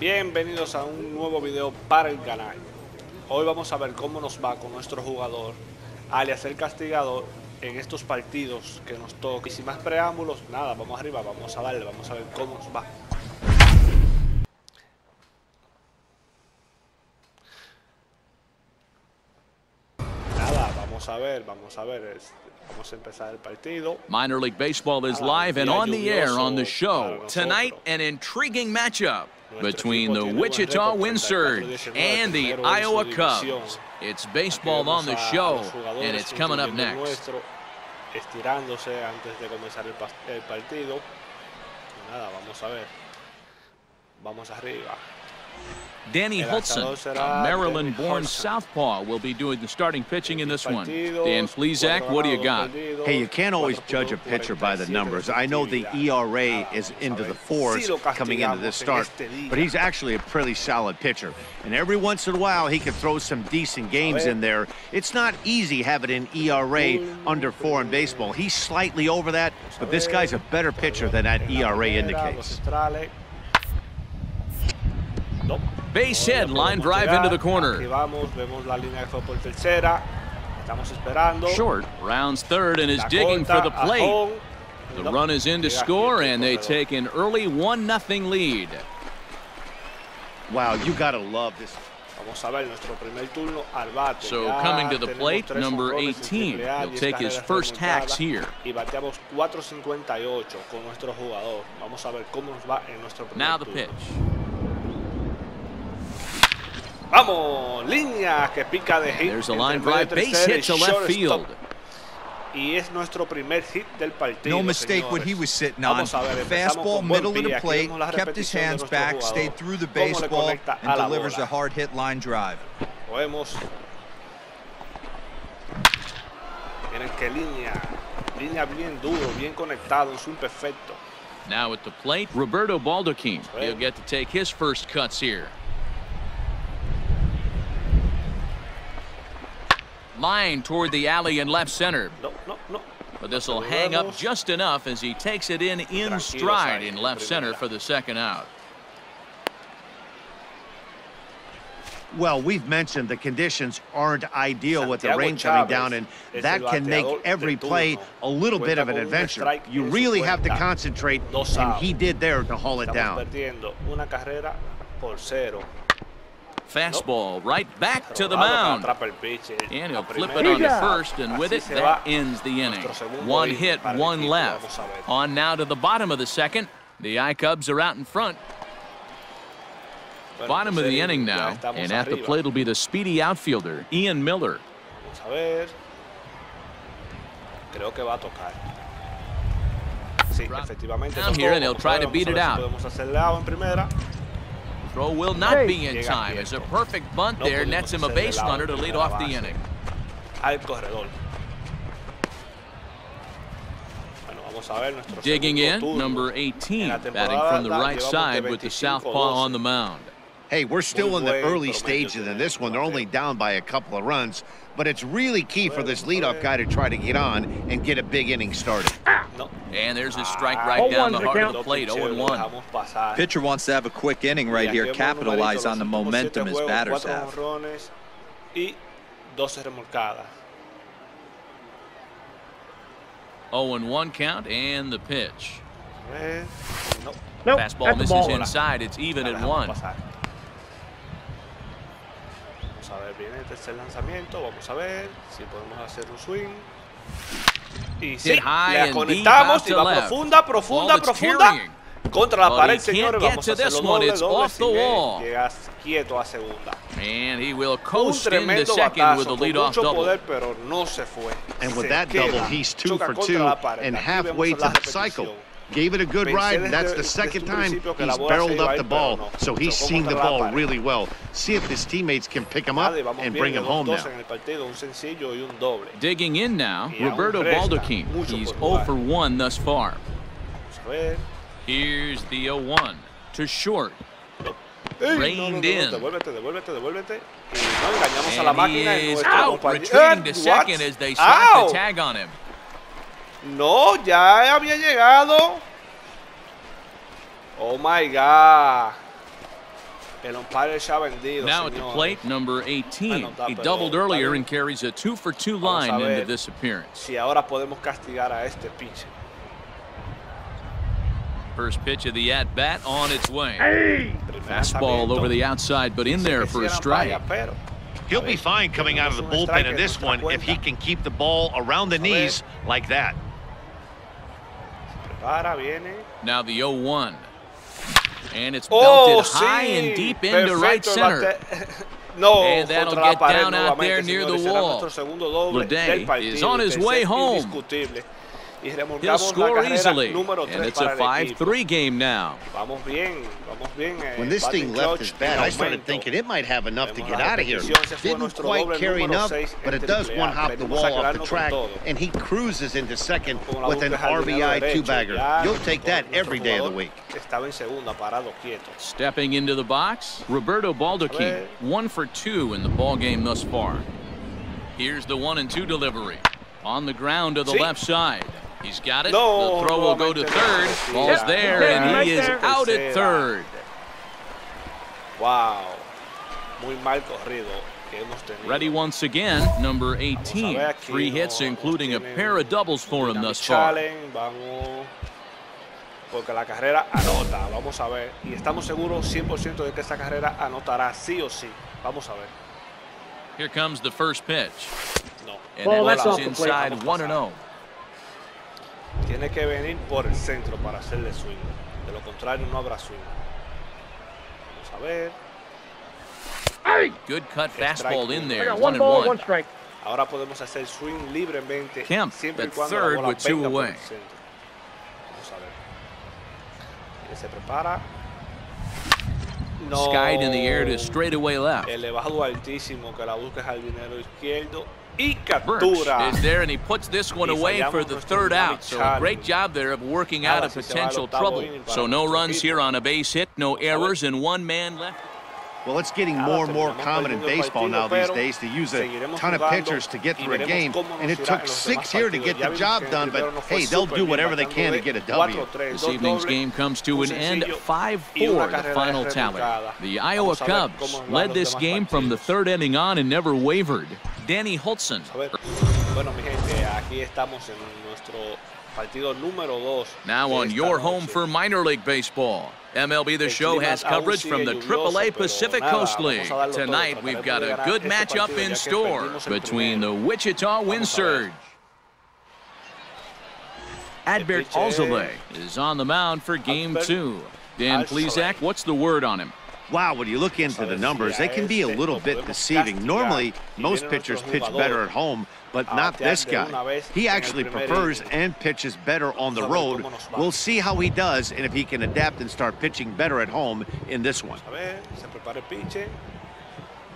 Bienvenidos a un nuevo video para el canal. Hoy vamos a ver cómo nos va con nuestro jugador, alias el castigador, en estos partidos que nos toca. Y sin más preámbulos, nada, vamos arriba, vamos a darle, vamos a ver cómo nos va. Nada, vamos a ver, vamos a empezar el partido. Minor League Baseball is live and on the air on the show. Tonight, an intriguing matchup between the Wichita Wind Surge and the Iowa Cubs. It's baseball on the show, and it's coming up next. Estirándose antes de comenzar el partido. Nada, vamos a ver. Vamos arriba. Danny Hultzen, a Maryland-born southpaw, will be doing the starting pitching in this one. Dan Flezak, what do you got? Hey, you can't always judge a pitcher by the numbers. I know the ERA is into the fours coming into this start, but he's actually a pretty solid pitcher. And every once in a while, he can throw some decent games in there. It's not easy having an ERA under 4 in baseball. He's slightly over that, but this guy's a better pitcher than that ERA indicates. Base hit, line drive into the corner. Short rounds third and is digging for the plate. The run is in to score, and they take an early 1-0 lead. Wow, you gotta love this. So coming to the plate, number 18. He'll take his first hacks here. Now the pitch. Vamos, línea que pica de hit. There's a line drive base hit to left field. Y es nuestro primer hit del partido. No mistake what he was sitting on. Fastball, middle of the plate, kept his hands back, stayed through the baseball, and delivers a hard hit line drive. Vemos. Miren qué línea bien duro, bien conectado, un swing perfecto. Now at the plate, Roberto Baldachin. He'll get to take his first cuts here. Line toward the alley in left center. But this will hang up just enough as he takes it in stride in left center for the second out. Well, we've mentioned the conditions aren't ideal with the rain coming down, and that can make every play a little bit of an adventure. You really have to concentrate, and he did there to haul it down. Fastball right back to the mound. And he'll flip it on to first, and with it, that ends the inning. 1 hit, 1 left. On now to the bottom of the second. The I-Cubs are out in front. Bottom of the inning now, and at the plate will be the speedy outfielder, Ian Miller. Down here, and he'll try to beat it out. Throw will not be in time as a perfect bunt there nets him a base runner to lead off the inning. Digging in, number 18, batting from the right side with the southpaw on the mound. Hey, we're still in the early stages in this one. They're only down by a couple of runs, but it's really key for this leadoff guy to try to get on and get a big inning started. And there's a strike right down the heart of the plate, 0-1. Pitcher wants to have a quick inning right here, capitalize on the momentum his batters have. 0-1 count and the pitch. Fastball misses inside. It's even at 1. Y sí, le conectamos y va profunda. Contra la pared, señores. Vamos a hacerlo doble. Sigue, llega quieto a segunda. And he will coast into second with a leadoff double. Pero no se fue. And with that double, he's 2 for 2 and halfway to the cycle. Gave it a good ride, and that's the second time he's barreled up the ball, so he's seeing the ball really well. See if his teammates can pick him up and bring him home now. Digging in now, Roberto Baldachin. He's 0 for 1 thus far. Here's the 0-1 to short. Reined in. And he is out, retreating to second as they slap the tag on him. No, ya había llegado. Oh my God. El umpire se ha vendido, now at the plate, number 18. He doubled earlier and carries a 2-for-2 line into this appearance. Si ahora podemos castigar a este pitcher. First pitch of the at-bat on its way. Fastball over the outside, but in there for a strike. He'll be fine coming out of the bullpen in this one if he can keep the ball around the knees like that. Now the 0-1. And it's belted high and deep into right center. And that'll get down out there near the wall. Leday is on his way home. He'll score easily, and it's a 5-3 game now. When this thing left his bat, I started thinking it might have enough to get out of here. Didn't quite carry enough, but it does one-hop the wall off the track, and he cruises into second with an RBI two-bagger. You'll take that every day of the week. Stepping into the box, Roberto Baldacci, 1 for 2 in the ballgame thus far. Here's the 1-2 delivery. On the ground to the left side. He's got it. The throw will go to third. Ball's there, and he is out at third. Wow. Muy mal corrido que hemos tenido. Ready once again, number 18. 3 hits, including a pair of doubles for him thus far. Vamos, porque la carrera anota. Vamos a ver. Y estamos seguros 100% de que esta carrera anotará sí o sí. Vamos a ver. Here comes the first pitch. No. And that's inside 1-0. Tiene que venir por el centro para hacerle swing. De lo contrario, no habrá swing. Vamos a ver. Good cut fastball in there. 1-1 strike. Ahora podemos hacer swing libremente. Kemp siempre y at cuando third la bola with 2 venga por away. el centro. Vamos a ver. Y se prepara. No. Skied in the air to straightaway left. Elevado altísimo que la busca el jardinero izquierdo. Y Burks captura. is there, and he puts this one away for the third out. So a great job there of working out of potential trouble. So no runs here on a base hit, no errors, and 1 man left. Well, it's getting more and more common in baseball now these days to use a ton of pitchers to get through a game, and it took 6 here to get the job done, but hey, they'll do whatever they can to get a W. This evening's game comes to an end, 5-4 the final tally. The Iowa Cubs led this game from the 3rd inning on and never wavered. Danny Hultzen. Bueno, mi gente, aquí estamos en nuestro partido número 2. Now on your home for minor league baseball. MLB The Show has coverage from the AAA Pacific Coast League. Tonight, we've got a good matchup in store between the Wichita Wind Surge. Adbert Alzolay is on the mound for Game 2. Dan Plesac, what's the word on him? Wow, when you look into the numbers, they can be a little bit deceiving. Normally, most pitchers pitch better at home, but not this guy. He actually prefers and pitches better on the road. We'll see how he does and if he can adapt and start pitching better at home in this one.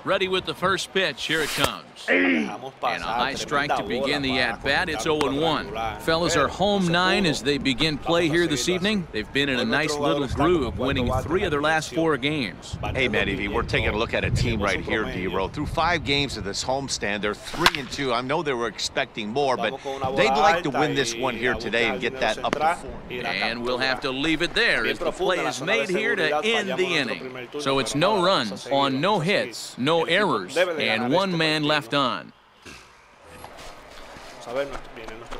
Ready with the first pitch. Here it comes. And a high strike to begin the at-bat. It's 0-1. Fellas are home 9 as they begin play here this evening. They've been in a nice little groove, winning 3 of their last 4 games. Hey, Matty V, we're taking a look at a team right here, D-Row. Through 5 games of this homestand, they're 3-2. I know they were expecting more, but they'd like to win this one here today and get that up to 4. And we'll have to leave it there as the play is made here to end the inning. So it's no runs on no hits, no errors, and 1 man left on.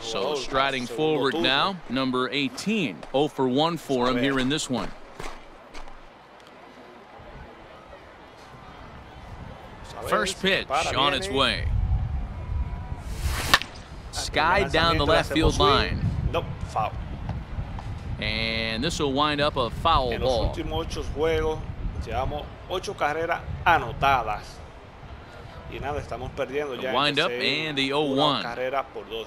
So striding forward now, number 18. 0 for 1 for him here in this one. First pitch on its way. Skied down the left field line. Nope, foul. And this will wind up a foul ball. Llevamos 8 carreras anotadas. Y nada, estamos perdiendo ya. Wind up and the 0-1. Carrera por 2.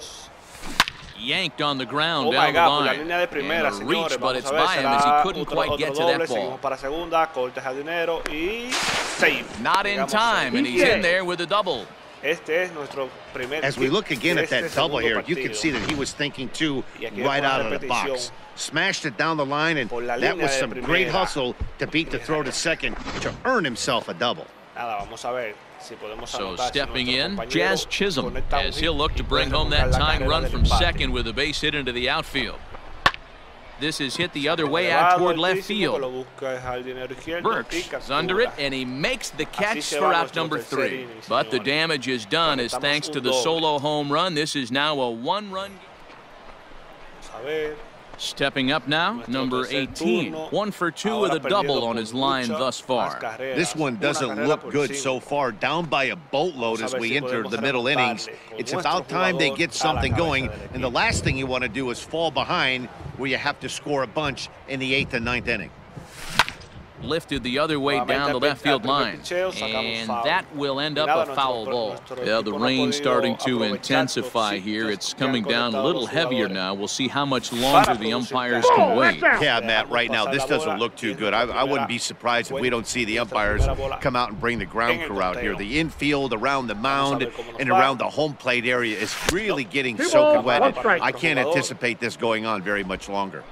Yanked on the ground down the line. La línea de primera, and a reach, but it's by him as he couldn't quite get to that ball. Para segunda, corte jardinero y save. Not in time, and he's in there with a double. As we look again at that double here, you can see that he was thinking too right out of the box. Smashed it down the line, and that was some great hustle to beat the throw to second to earn himself a double. So stepping in, Jazz Chisholm, as he'll look to bring home that tying run from second with a base hit into the outfield. This is hit the other way out toward left field. Burks is under it, and he makes the catch for out number 3. But the damage is done as thanks to the solo home run. This is now a 1-run. Stepping up now, number 18. 1 for 2 with a double on his line thus far. This one doesn't look good so far. Down by a boatload as we enter the middle innings. It's about time they get something going. And the last thing you want to do is fall behind where you have to score a bunch in the 8th and 9th inning. Lifted the other way down the left field line, and that will end up a foul ball. Yeah, the rain's starting to intensify here. It's coming down a little heavier now. We'll see how much longer the umpires can wait. Yeah, Matt, right now this doesn't look too good. I wouldn't be surprised if we don't see the umpires come out and bring the ground crew out here. The infield, around the mound, and around the home plate area is really getting soaking wet. I can't anticipate this going on very much longer.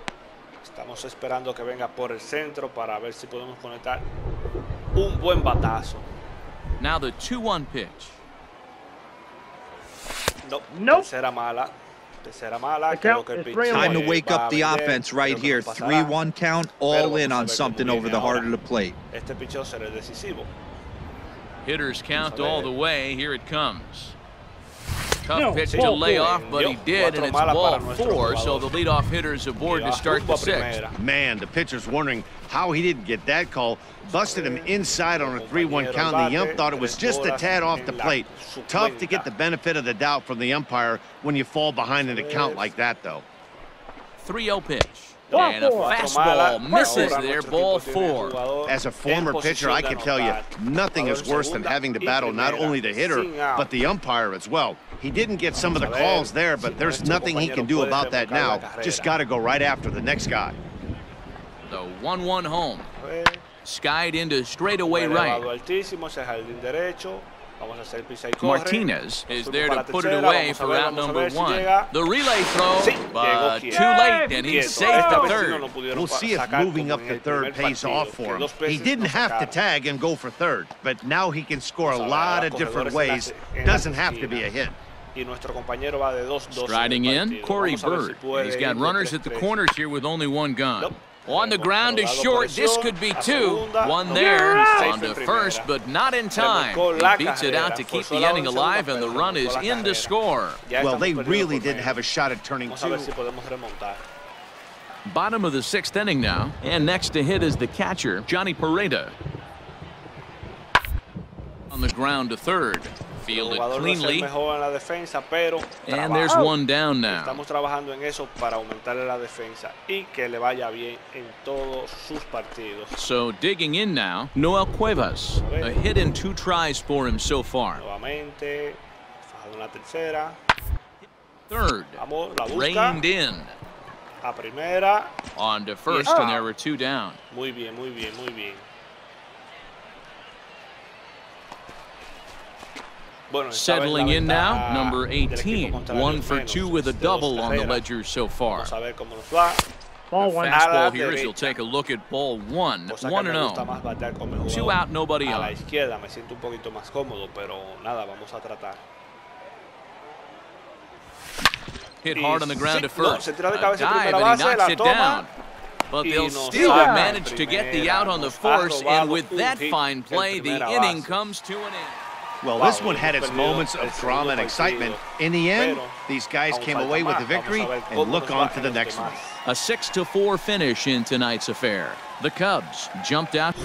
Estamos esperando que venga por el centro para ver si podemos conectar un buen batazo. Now the 2-1 pitch. No. Tercera mala. Time to wake up the offense right here. 3-1 count, all in on something over the heart of the plate. Este picheo será decisivo. Hitters count all the way. Here it comes. Tough pitch to lay off, but he did, and it's ball 4, so the leadoff hitter's aboard to start the 6th. Man, the pitcher's wondering how he didn't get that call. Busted him inside on a 3-1 count. The ump thought it was just a tad off the plate. Tough to get the benefit of the doubt from the umpire when you fall behind in a count like that, though. 3-0 pitch. And a fastball misses there, ball 4. As a former pitcher, I can tell you, nothing is worse than having to battle not only the hitter, but the umpire as well. He didn't get some of the calls there, but there's nothing he can do about that now. Just got to go right after the next guy. The 1-1 home. Skied into straightaway right. Martinez is there to put it away for out number 1. The relay throw, but too late, and he's safe to third. We'll see if moving up to third pays off for him. He didn't have to tag and go for third, but now he can score a lot of different ways. Doesn't have to be a hit. Striding in, Corey Bird. He's got runners at the corners here with only 1 gun. On the ground is short. This could be 2. 1 there. On to first, but not in time. He beats it out to keep the inning alive, and the run is in to score. Well, they really didn't have a shot at turning 2. Bottom of the 6th inning now, and next to hit is the catcher, Johnny Pareda. On the ground to third. Fielded cleanly, and there's 1 down now. Estamos trabajando en eso para aumentarle la defensa y que le vaya bien en todos sus partidos. So digging in now, Noel Cuevas, a hit and 2 tries for him so far. Nuevamente, fajado en la tercera. Third, reined in. A primera. On to first, and there were 2 down. Muy bien, muy bien, muy bien. Settling in now, number 18. 1 for 2 with a double on the ledger so far. Fastball here as you'll take a look at ball 1. 1-0. 2 out, nobody on. Hit hard on the ground to first. A dive, and he knocks it down. But they'll still manage to get the out on the force, and with that fine play, the inning comes to an end. Well, this one had its moments of drama and excitement. In the end, these guys came away with the victory and look on to the next one. A 6-4 finish in tonight's affair. The Cubs jumped out.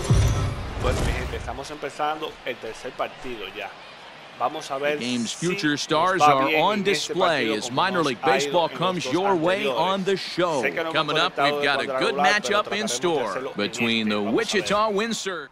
The game's future stars are on display as minor league baseball comes your way on the show. Coming up, we've got a good matchup in store between the Wichita Windsurge.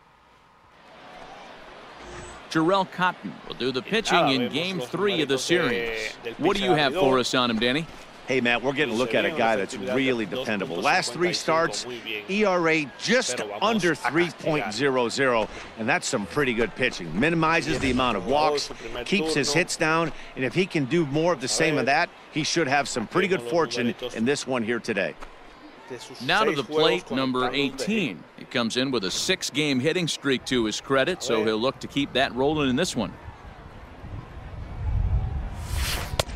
Jarrell Cotton will do the pitching in Game 3 of the series. What do you have for us on him, Danny? Hey, Matt, we're getting a look at a guy that's really dependable. Last 3 starts, ERA just under 3.00, and that's some pretty good pitching. Minimizes the amount of walks, keeps his hits down, and if he can do more of the same of that, he should have some pretty good fortune in this one here today. Now to the plate, number 18. He comes in with a 6-game hitting streak to his credit, so he'll look to keep that rolling in this one.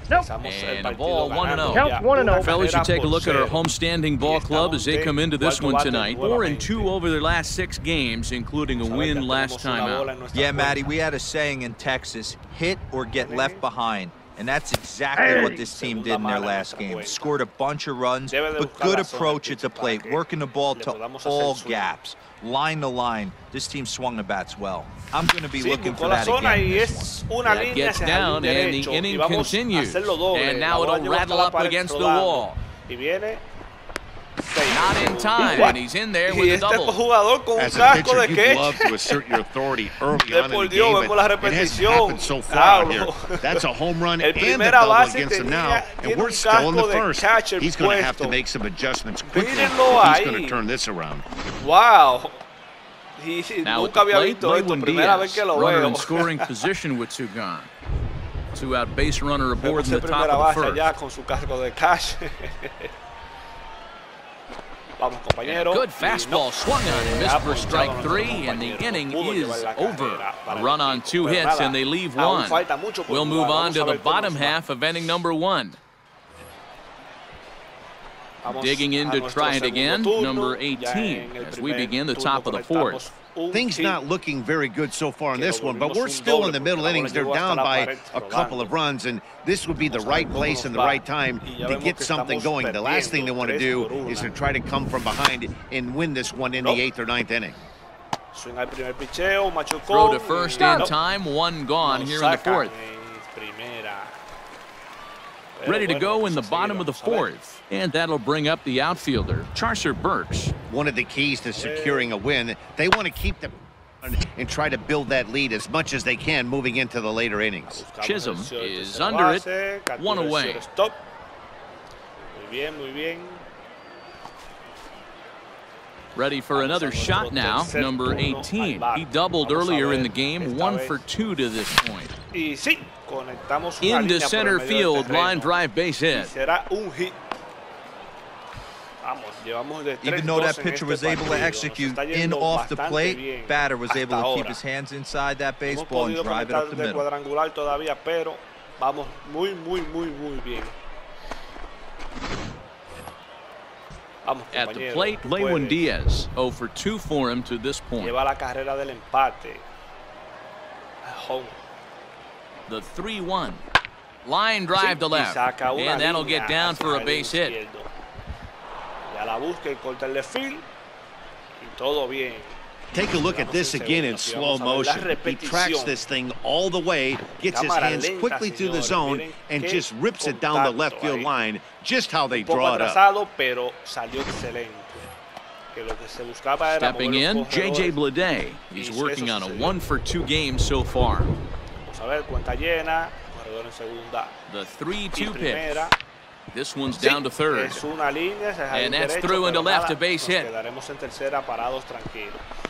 And a ball 1-0. Count 1-0. Fellas, you take a look at our homestanding ball club as they come into this one tonight. 4-2 over their last 6 games, including a win last time out. Yeah, Matty, we had a saying in Texas, hit or get left behind. And that's exactly what this team did in their last game. Scored a bunch of runs, but good approach at the plate, working the ball to all gaps, line to line. This team swung the bats well. I'm going to be looking for that again. That gets down, and the inning continues. And now it'll rattle up against the wall. Not in time, and he's in there with a double. As a pitcher, you'd love to assert your authority early on in the game, but it hasn't happened so far here. That's a home run and the double against him now, and we're still in the first. He's going to have to make some adjustments quickly if he's going to turn this around. Wow. Now at the plate, Lewin Diaz, runner in scoring position with 2 gone. 2-out base runner aboard in the top of the first. Good fastball swung on and missed for strike 3, and the inning is over. A run on 2 hits, and they leave 1. We'll move on to the bottom half of inning number 1. Digging in to try it again, number 18, as we begin the top of the 4th. Things not looking very good so far in this one, but we're still in the middle innings. They're down by a couple of runs, and this would be the right place and the right time to get something going. The last thing they want to do is to try to come from behind and win this one in the 8th or 9th inning. Throw to first in time, 1 gone here in the 4th. Ready to go in the bottom of the 4th. And that'll bring up the outfielder, Charcer Burks. One of the keys to securing a win, they want to keep the and try to build that lead as much as they can moving into the later innings. Chisholm is under it, 1 away. Ready for another shot now, number 18. He doubled earlier in the game, 1 for 2 to this point. Into center field, line drive base hit. Even though that pitcher was able to execute in off the plate, batter was able to keep his hands inside that baseball and drive it up the middle. At the plate, Lewin Diaz, 0 for 2 for him to this point. The 3-1. Line drive to left, and that'll get down for a base hit. Take a look at this again in slow motion. He tracks this thing all the way, gets his hands quickly through the zone, and just rips it down the left field line, just how they draw it up. Stepping in, J.J. Bleday. He's working on a 1 for 2 game so far. The 3-2 pitch. This one's down to third. And that's through into left, a base hit.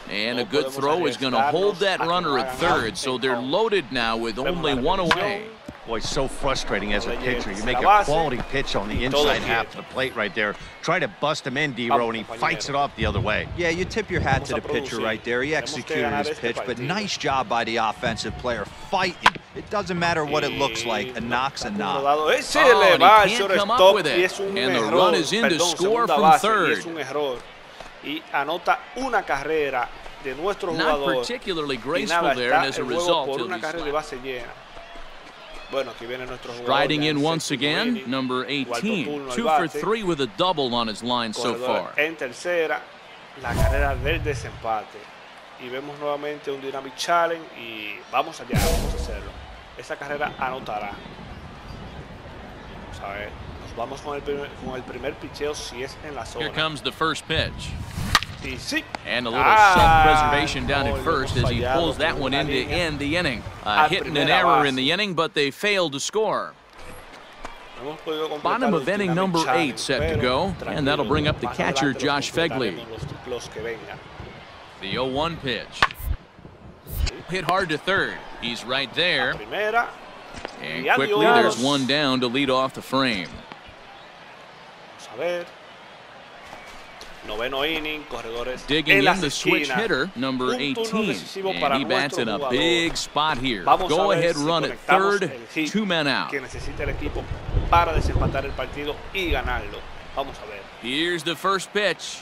And a good throw is going to hold that runner at third, so they're loaded now with only 1 away. Boy, so frustrating as a pitcher. You make a quality pitch on the inside half of the plate right there. Try to bust him in, D-Row, and he fights it off the other way. Yeah, you tip your hat to the pitcher right there. He executed his pitch, but nice job by the offensive player fighting. It doesn't matter what it looks like. A knock's a knock. Oh, and he can't come up with it. And the run is in to score from third. Not particularly graceful there, and as a result, he'll be slapped. Striding in once again, number 18, 2 for 3 with a double on his line so far. Y vemos nuevamente un dynamic challenge y vamos allá, vamos a hacerlo. Esa carrera anotará. Vamos a ver. Nos vamos con el primer picheo si es en la zona. Here comes the first pitch. Y sí. And a little self-preservation down at first as he pulls that one in to end the inning. A hit and an error in the inning, but they failed to score. Bottom of inning number 8 set to go, and that'll bring up the catcher, Josh Fegley. The 0-1 pitch. Hit hard to third. He's right there. And quickly there's one down to lead off the frame. Noveno inning, corredores Digging en las in the switch esquinas. hitter, number Un turno 18, decisivo and para he bats in a nuestro big jugador. spot here. Vamos a Go ver ahead si run at conectamos third, el hit 2 men out. que necesita el equipo para desempatar el partido y ganarlo. Vamos a ver. Here's the first pitch.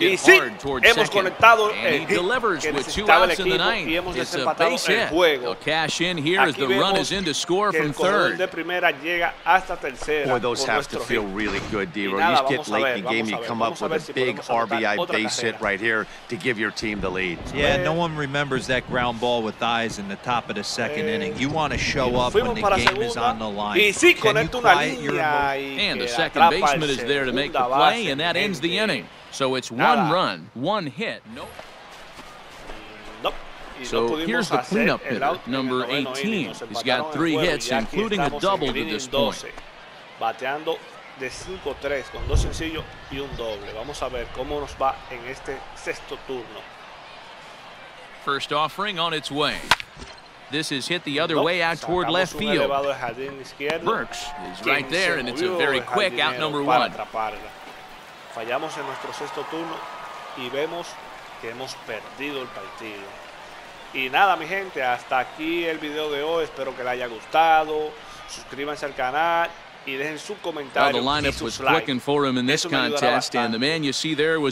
Y Hit sí, hard towards hemos second, conectado and el he hit delivers que with 2 necesitaba el outs in the equipo ninth. y hemos It's a desempatado base el hit. juego. They'll cash in here as Aquí the run vemos is in to score que from el corredor third. de primera llega hasta tercera. Boy, those con have to nuestro feel hit. really good, D-Roy. nada, You get vamos a late ver, in the game, vamos a you ver, come up vamos a with ver a si big podemos anotar RBI otra base hit carrera. right here to give your team the lead. Yeah, no one remembers that ground ball with eyes in the top of the second inning. You want to show up when the game is on the line. Y sí, Can you conecta una quiet your línea emotions? y And the que second atrapa baseman el is there to make the segunda play, base, and that ends the gente. inning. So it's 1 Nada. run, 1 hit. No. No. Y So no here's pudimos the hacer cleanup el hitter, out en el number noveno 18. inning. Nos He's empataron got el 3 juego y hits, ya aquí including a estamos double en el to this inning point. 12, bateando de 5-3 con 2 sencillos y un doble. Vamos a ver cómo nos va en este sexto turno. First offering on its way. This is hit the other way out toward Sacamos left un field. elevado de jardín izquierdo. Burks is Quien right there, se and it's a movió very el quick out jardinero number para 1. atraparla. Fallamos en nuestro sexto turno y vemos que hemos perdido el partido. Y nada, mi gente, hasta aquí el video de hoy. Espero que les haya gustado. Suscríbanse al canal y dejen su Well, comentario the y lineup sus was likes. clicking for him in this Eso me ayudará contest, and the bastante. man you see there was